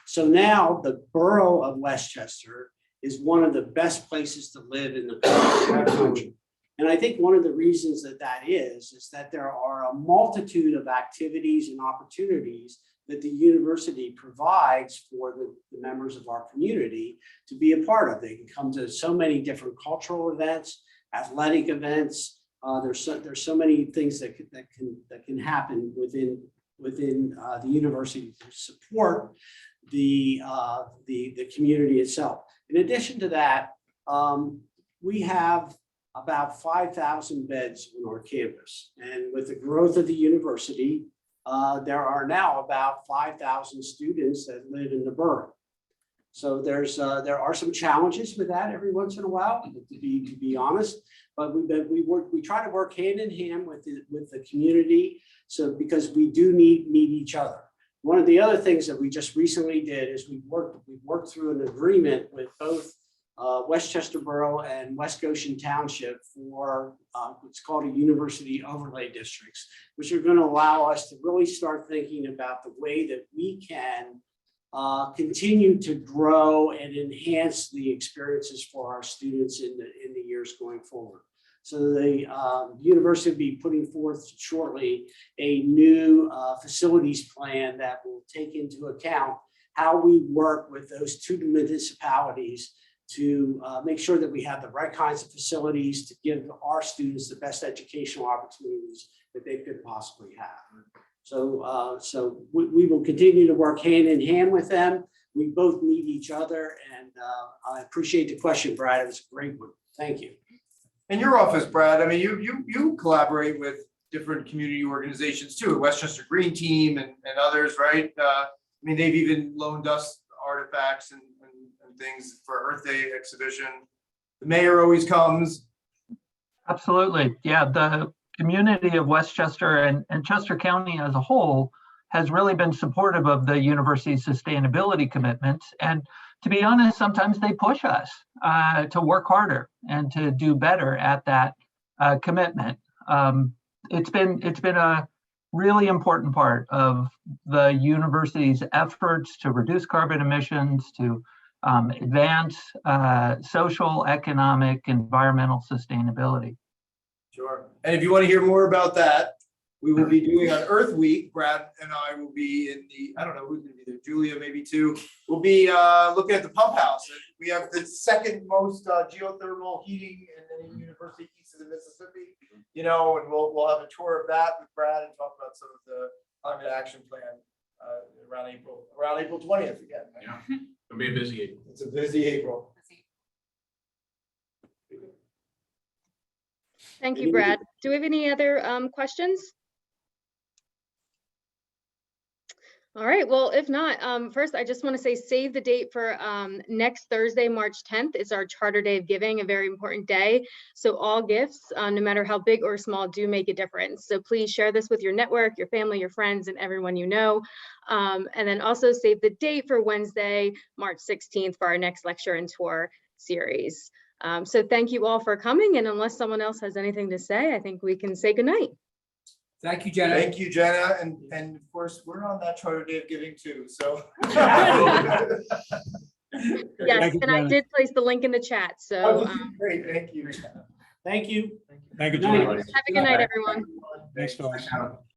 Speaker 6: So now the borough of Westchester is one of the best places to live in the country. And I think one of the reasons that is that there are a multitude of activities and opportunities that the university provides for the members of our community to be a part of. They can come to so many different cultural events, athletic events. There's so many things that can happen within the university to support the community itself. In addition to that, we have about 5,000 beds on our campus, and with the growth of the university, there are now about 5,000 students that live in the borough. So there are some challenges with that every once in a while, to be honest. But we try to work hand in hand with the community, so because we do need each other. One of the other things that we just recently did is we worked through an agreement with both Westchester Borough and West Goshen Township for what's called a university overlay districts, which are going to allow us to really start thinking about the way that we can continue to grow and enhance the experiences for our students in the years going forward. So the university will be putting forth shortly a new facilities plan that will take into account how we work with those two municipalities to make sure that we have the right kinds of facilities to give our students the best educational opportunities that they could possibly have. So we will continue to work hand in hand with them. We both need each other, and I appreciate the question, Brad. It was a great one. Thank you.
Speaker 2: In your office, Brad, I mean, you collaborate with different community organizations too, Westchester Green Team and others, right? I mean, they've even loaned us artifacts and things for Earth Day exhibition. The mayor always comes.
Speaker 11: Absolutely. Yeah, the community of Westchester and Chester County as a whole has really been supportive of the university's sustainability commitments. And to be honest, sometimes they push us to work harder and to do better at that commitment. It's been a really important part of the university's efforts to reduce carbon emissions, to advance social, economic, environmental sustainability.
Speaker 2: Sure. And if you want to hear more about that, we will be doing on Earth Week. Brad and I will be in the, I don't know who's gonna be there, Julia maybe too. We'll be looking at the pump house. We have the second most geothermal heating in any university east of the Mississippi. You know, and we'll have a tour of that with Brad and talk about some of the climate action plan around April 20th again. Right?
Speaker 5: Yeah, it'll be a busy April.
Speaker 2: It's a busy April.
Speaker 1: Thank you, Brad. Do we have any other questions? All right, well, if not, first, I just want to say save the date for next Thursday, March 10th. It's our Charter Day of Giving, a very important day. So all gifts, no matter how big or small, do make a difference. So please share this with your network, your family, your friends, and everyone you know. And then also save the date for Wednesday, March 16th for our next lecture and tour series. So thank you all for coming. And unless someone else has anything to say, I think we can say goodnight.
Speaker 7: Thank you, Jenna.
Speaker 2: Thank you, Jenna. And of course, we're on that Charter Day of Giving too, so.
Speaker 1: Yes,
Speaker 4: Thank you,
Speaker 1: and I
Speaker 4: Jenna.
Speaker 1: did place the link in the chat. So
Speaker 2: Oh, great, thank you.
Speaker 6: Thank you.
Speaker 4: Thank you,
Speaker 6: Good night.
Speaker 4: John.
Speaker 1: have a good night, everyone.
Speaker 4: Thanks, fellas.